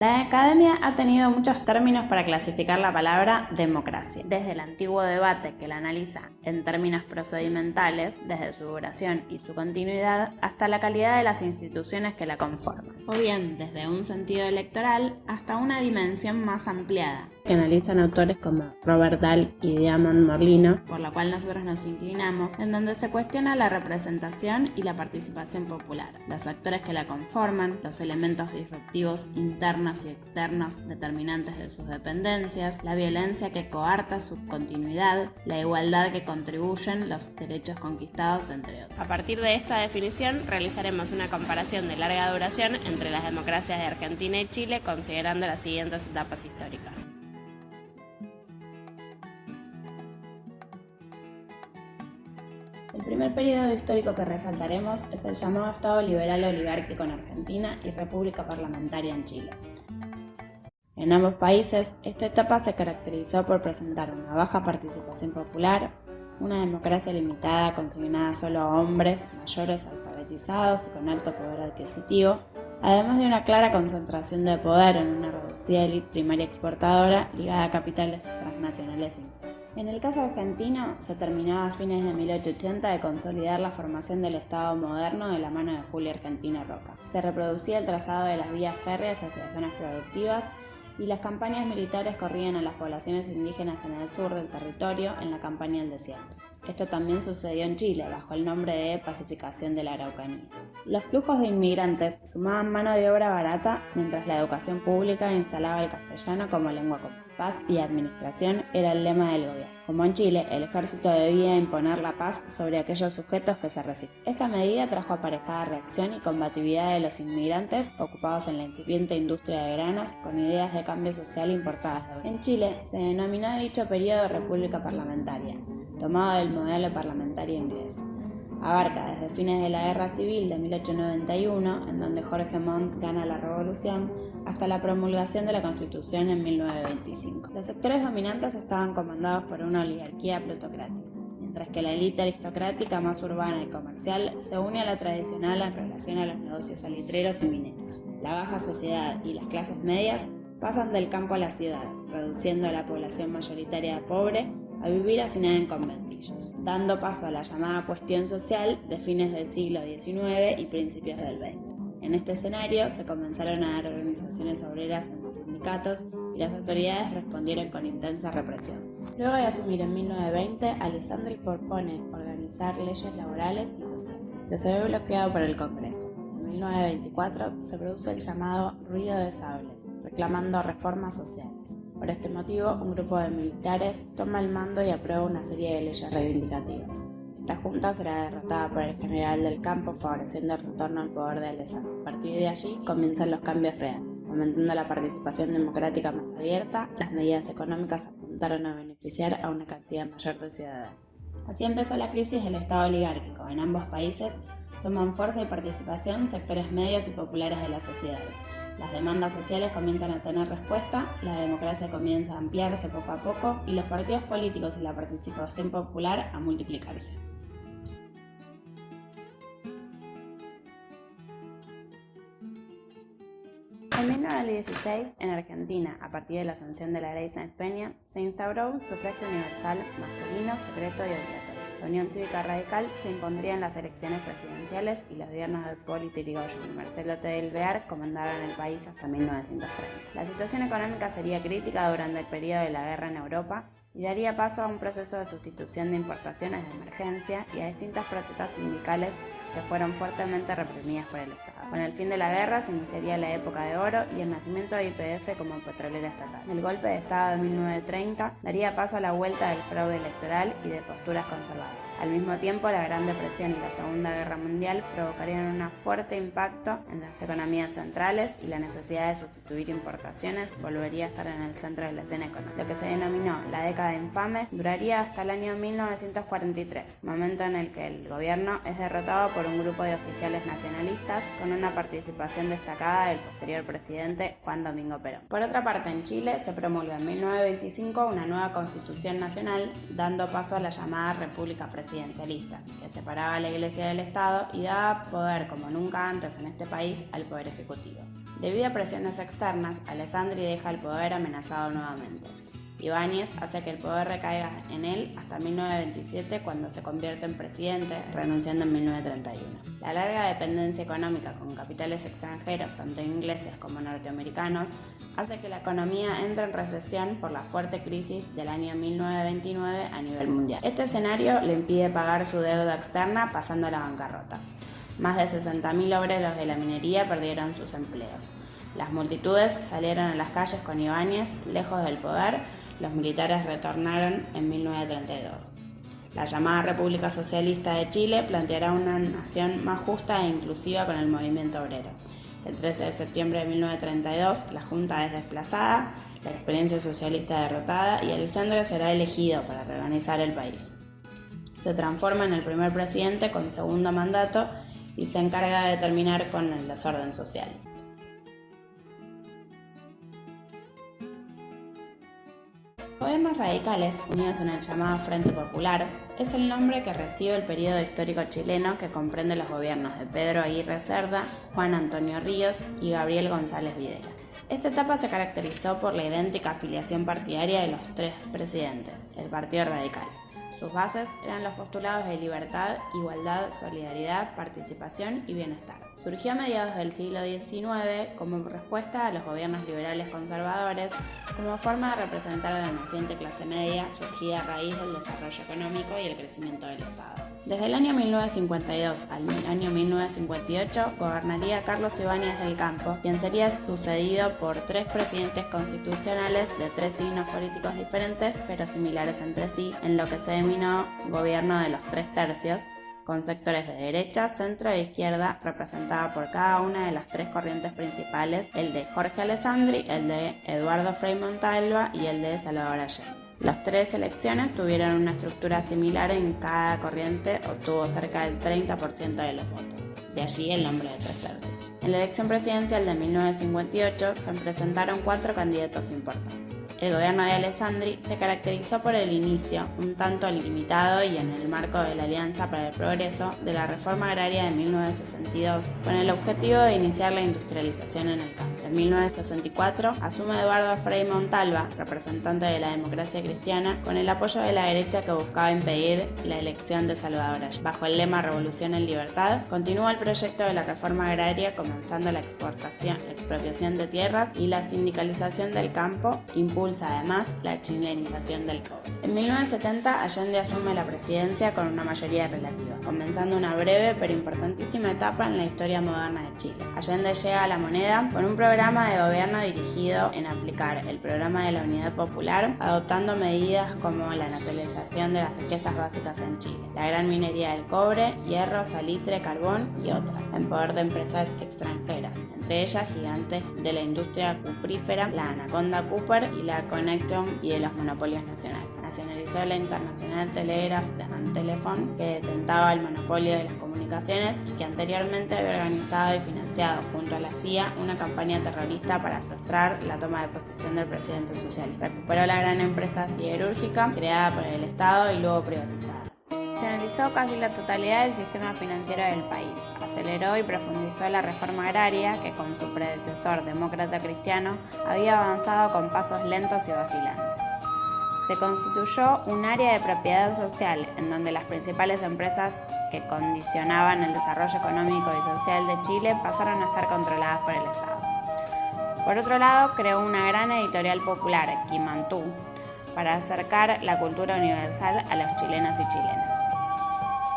La academia ha tenido muchos términos para clasificar la palabra democracia, desde el antiguo debate que la analiza en términos procedimentales, desde su duración y su continuidad, hasta la calidad de las instituciones que la conforman, o bien desde un sentido electoral hasta una dimensión más ampliada, que analizan autores como Robert Dahl y Diamond Morlino, por la cual nosotros nos inclinamos, en donde se cuestiona la representación y la participación popular, los actores que la conforman, los elementos disruptivos internos y externos determinantes de sus dependencias, la violencia que coarta su continuidad, la igualdad que contribuyen los derechos conquistados, entre otros. A partir de esta definición, realizaremos una comparación de larga duración entre las democracias de Argentina y Chile, considerando las siguientes etapas históricas. El primer periodo histórico que resaltaremos es el llamado Estado liberal oligárquico en Argentina y República Parlamentaria en Chile. En ambos países, esta etapa se caracterizó por presentar una baja participación popular, una democracia limitada consignada solo a hombres mayores alfabetizados y con alto poder adquisitivo, además de una clara concentración de poder en una reducida élite primaria exportadora ligada a capitales transnacionales. En el caso argentino, se terminaba a fines de 1880 de consolidar la formación del Estado moderno de la mano de Julio Argentino Roca. Se reproducía el trazado de las vías férreas hacia zonas productivas y las campañas militares corrían a las poblaciones indígenas en el sur del territorio en la campaña del desierto. Esto también sucedió en Chile, bajo el nombre de Pacificación de la Araucanía. Los flujos de inmigrantes sumaban mano de obra barata, mientras la educación pública instalaba el castellano como lengua común. Paz y administración era el lema del gobierno. Como en Chile, el ejército debía imponer la paz sobre aquellos sujetos que se resisten. Esta medida trajo aparejada reacción y combatividad de los inmigrantes ocupados en la incipiente industria de granos con ideas de cambio social importadas de Oriente. En Chile se denominó dicho periodo República Parlamentaria, tomado del modelo parlamentario inglés. Abarca desde fines de la Guerra Civil de 1891, en donde Jorge Montt gana la revolución, hasta la promulgación de la Constitución en 1925. Los sectores dominantes estaban comandados por una oligarquía plutocrática, mientras que la élite aristocrática más urbana y comercial se une a la tradicional en relación a los negocios salitreros y mineros. La baja sociedad y las clases medias pasan del campo a la ciudad, reduciendo a la población mayoritaria pobre a vivir hacinada en conventillos, dando paso a la llamada cuestión social de fines del siglo XIX y principios del XX. En este escenario se comenzaron a dar organizaciones obreras en sindicatos y las autoridades respondieron con intensa represión. Luego de asumir en 1920, Alessandri propone organizar leyes laborales y sociales, que se ve bloqueado por el Congreso. En 1924 se produce el llamado ruido de sables, reclamando reformas sociales. Por este motivo, un grupo de militares toma el mando y aprueba una serie de leyes reivindicativas. Esta junta será derrotada por el general del campo, favoreciendo el retorno al poder de Alessandri. A partir de allí comienzan los cambios reales. Aumentando la participación democrática más abierta, las medidas económicas apuntaron a beneficiar a una cantidad mayor de ciudadanos. Así empezó la crisis del Estado oligárquico. En ambos países toman fuerza y participación sectores medios y populares de la sociedad. Las demandas sociales comienzan a tener respuesta, la democracia comienza a ampliarse poco a poco y los partidos políticos y la participación popular a multiplicarse. En 1916, en Argentina, a partir de la sanción de la Ley Sáenz Peña, se instauró un sufragio universal, masculino, secreto y obligatorio. La Unión Cívica Radical se impondría en las elecciones presidenciales y los gobiernos de Hipólito Yrigoyen y Marcelo T. del Bear comandaron el país hasta 1930. La situación económica sería crítica durante el periodo de la guerra en Europa y daría paso a un proceso de sustitución de importaciones de emergencia y a distintas protestas sindicales que fueron fuertemente reprimidas por el Estado. Con el fin de la guerra se iniciaría la época de oro y el nacimiento de YPF como petrolera estatal. El golpe de Estado de 1930 daría paso a la vuelta del fraude electoral y de posturas conservadoras. Al mismo tiempo, la Gran Depresión y la Segunda Guerra Mundial provocarían un fuerte impacto en las economías centrales y la necesidad de sustituir importaciones volvería a estar en el centro de la escena económica. Lo que se denominó la década infame duraría hasta el año 1943, momento en el que el gobierno es derrotado por un grupo de oficiales nacionalistas con una participación destacada del posterior presidente Juan Domingo Perón. Por otra parte, en Chile se promulga en 1925 una nueva constitución nacional, dando paso a la llamada República Presidencialista, que separaba a la Iglesia del Estado y daba poder como nunca antes en este país al Poder Ejecutivo. Debido a presiones externas, Alessandri deja el poder amenazado nuevamente. Ibáñez hace que el poder recaiga en él hasta 1927, cuando se convierte en presidente, renunciando en 1931. La larga dependencia económica con capitales extranjeros, tanto ingleses como norteamericanos, hace que la economía entre en recesión por la fuerte crisis del año 1929 a nivel mundial. Este escenario le impide pagar su deuda externa, pasando a la bancarrota. Más de 60.000 obreros de la minería perdieron sus empleos. Las multitudes salieron a las calles con Ibáñez, lejos del poder. Los militares retornaron en 1932. La llamada República Socialista de Chile planteará una nación más justa e inclusiva con el movimiento obrero. El 13 de septiembre de 1932, la Junta es desplazada, la experiencia socialista derrotada y Alessandri será elegido para reorganizar el país. Se transforma en el primer presidente con segundo mandato y se encarga de terminar con el desorden social. Podemos Radicales, unidos en el llamado Frente Popular, es el nombre que recibe el periodo histórico chileno que comprende los gobiernos de Pedro Aguirre Cerda, Juan Antonio Ríos y Gabriel González Videla. Esta etapa se caracterizó por la idéntica afiliación partidaria de los tres presidentes, el Partido Radical. Sus bases eran los postulados de libertad, igualdad, solidaridad, participación y bienestar. Surgió a mediados del siglo XIX como respuesta a los gobiernos liberales conservadores, como forma de representar a la naciente clase media surgida a raíz del desarrollo económico y el crecimiento del Estado. Desde el año 1952 al año 1958 gobernaría Carlos Ibáñez del Campo, quien sería sucedido por tres presidentes constitucionales de tres signos políticos diferentes pero similares entre sí, en lo que se denominó gobierno de los tres tercios, con sectores de derecha, centro e izquierda representada por cada una de las tres corrientes principales, el de Jorge Alessandri, el de Eduardo Frei Montalva y el de Salvador Allende. Las tres elecciones tuvieron una estructura similar en cada corriente, obtuvo cerca del 30% de los votos, de allí el nombre de tres tercios. En la elección presidencial de 1958 se presentaron cuatro candidatos importantes. El gobierno de Alessandri se caracterizó por el inicio, un tanto limitado y en el marco de la Alianza para el Progreso, de la reforma agraria de 1962, con el objetivo de iniciar la industrialización en el campo. En 1964 asume Eduardo Frei Montalva, representante de la democracia cristiana, con el apoyo de la derecha que buscaba impedir la elección de Salvador Allende. Bajo el lema Revolución en Libertad, continúa el proyecto de la reforma agraria, comenzando la expropiación de tierras y la sindicalización del campo. Impulsa además la chilenización del cobre. En 1970 Allende asume la presidencia con una mayoría relativa, comenzando una breve pero importantísima etapa en la historia moderna de Chile. Allende llega a la moneda con un programa de gobierno dirigido en aplicar el programa de la Unidad Popular, adoptando medidas como la nacionalización de las riquezas básicas en Chile, la gran minería del cobre, hierro, salitre, carbón y otras, en poder de empresas extranjeras, entre ellas gigantes de la industria cuprífera, la Anaconda Cooper y la Connection, y de los monopolios nacionales. Nacionalizó la International Telegraph and Telephone, que detentaba el monopolio de las comunicaciones y que anteriormente había organizado y financiado junto a la CIA una campaña terrorista para frustrar la toma de posesión del presidente socialista. Recuperó la gran empresa siderúrgica creada por el Estado y luego privatizada. Nacionalizó casi la totalidad del sistema financiero del país, aceleró y profundizó la reforma agraria que con su predecesor demócrata cristiano había avanzado con pasos lentos y vacilantes. Se constituyó un área de propiedad social en donde las principales empresas que condicionaban el desarrollo económico y social de Chile pasaron a estar controladas por el Estado. Por otro lado, creó una gran editorial popular, Quimantú, para acercar la cultura universal a los chilenos y chilenas.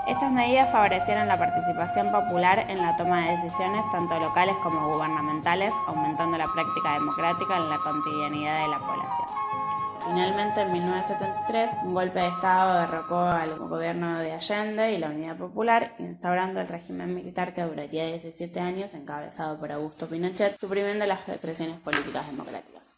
Estas medidas favorecieron la participación popular en la toma de decisiones tanto locales como gubernamentales, aumentando la práctica democrática en la cotidianidad de la población. Finalmente, en 1973, un golpe de Estado derrocó al gobierno de Allende y la Unidad Popular, instaurando el régimen militar que duraría 17 años, encabezado por Augusto Pinochet, suprimiendo las expresiones políticas democráticas.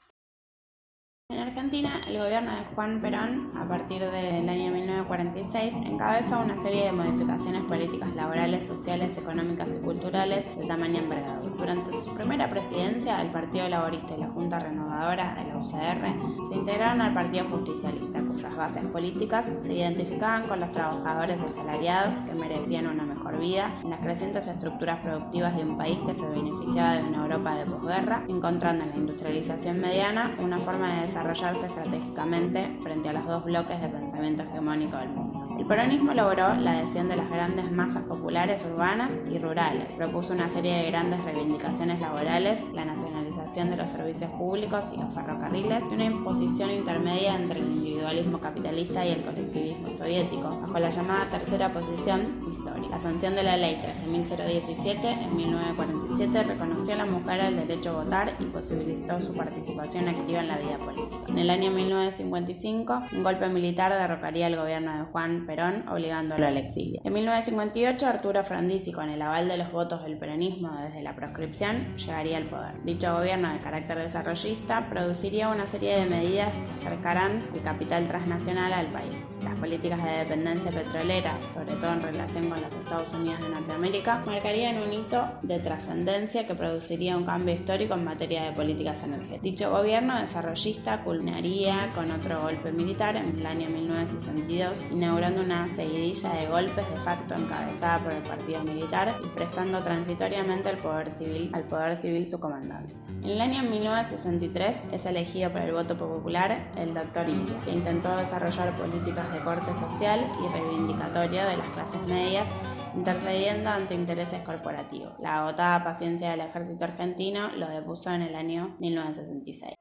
En Argentina Argentina, el gobierno de Juan Perón, a partir del año 1946, encabezó una serie de modificaciones políticas laborales, sociales, económicas y culturales de tamaña envergadura. Durante su primera presidencia, el Partido Laborista y la Junta Renovadora de la UCR se integraron al Partido Justicialista, cuyas bases políticas se identificaban con los trabajadores asalariados que merecían una mejor vida en las crecientes estructuras productivas de un país que se beneficiaba de una Europa de posguerra, encontrando en la industrialización mediana una forma de desarrollarse estratégicamente frente a los dos bloques de pensamiento hegemónico del mundo. El peronismo logró la adhesión de las grandes masas populares urbanas y rurales. Propuso una serie de grandes reivindicaciones laborales, la nacionalización de los servicios públicos y los ferrocarriles y una imposición intermedia entre el individualismo capitalista y el colectivismo soviético, bajo la llamada tercera posición histórica. La sanción de la Ley 13.017 en 1947 reconoció a la mujer el derecho a votar y posibilitó su participación activa en la vida política. En el año 1955, un golpe militar derrocaría el gobierno de Juan Perón, obligándolo al exilio. En 1958, Arturo Frondizi, con el aval de los votos del peronismo desde la proscripción, llegaría al poder. Dicho gobierno de carácter desarrollista produciría una serie de medidas que acercarán el capital transnacional al país. Las políticas de dependencia petrolera, sobre todo en relación con los Estados Unidos de Norteamérica, marcarían un hito de trascendencia que produciría un cambio histórico en materia de políticas energéticas. Dicho gobierno desarrollista culminaría con otro golpe militar en el año 1962, inaugurando una seguidilla de golpes de facto encabezada por el partido militar y prestando transitoriamente al poder civil su comandancia. En el año 1963 es elegido por el voto popular el Dr. Illa, que intentó desarrollar políticas de corte social y reivindicatorio de las clases medias, intercediendo ante intereses corporativos. La agotada paciencia del ejército argentino lo depuso en el año 1966.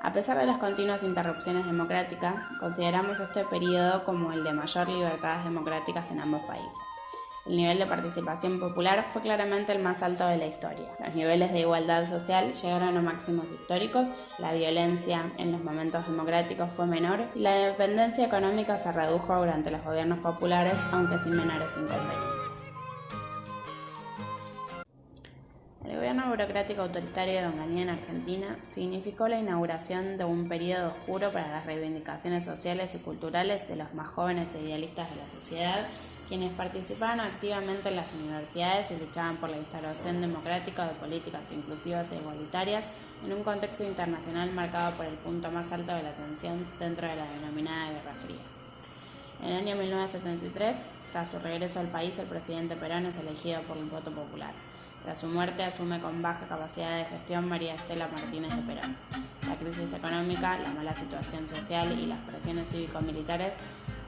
A pesar de las continuas interrupciones democráticas, consideramos este periodo como el de mayor libertades democráticas en ambos países. El nivel de participación popular fue claramente el más alto de la historia. Los niveles de igualdad social llegaron a máximos históricos, la violencia en los momentos democráticos fue menor y la dependencia económica se redujo durante los gobiernos populares, aunque sin menores inconvenientes. El gobierno burocrático autoritario de Onganía en Argentina significó la inauguración de un periodo oscuro para las reivindicaciones sociales y culturales de los más jóvenes e idealistas de la sociedad, quienes participaban activamente en las universidades y luchaban por la instauración democrática de políticas inclusivas e igualitarias en un contexto internacional marcado por el punto más alto de la tensión dentro de la denominada Guerra Fría. En el año 1973, tras su regreso al país, el presidente Perón es elegido por el voto popular. Tras su muerte, asume con baja capacidad de gestión María Estela Martínez de Perón. La crisis económica, la mala situación social y las presiones cívico-militares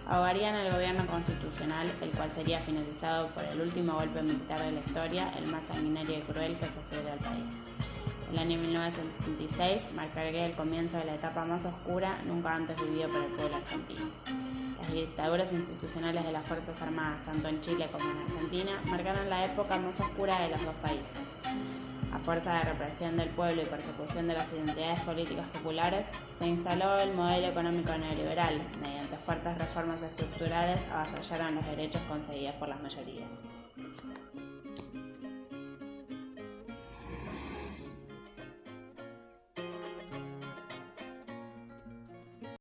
ahogarían al gobierno constitucional, el cual sería finalizado por el último golpe militar de la historia, el más sanguinario y cruel que sufriera el país. El año 1976 marcaría el comienzo de la etapa más oscura nunca antes vivido por el pueblo argentino. Las dictaduras institucionales de las Fuerzas Armadas, tanto en Chile como en Argentina, marcaron la época más oscura de los dos países. A fuerza de represión del pueblo y persecución de las identidades políticas populares, se instaló el modelo económico neoliberal. Mediante fuertes reformas estructurales avasallaron los derechos conseguidos por las mayorías.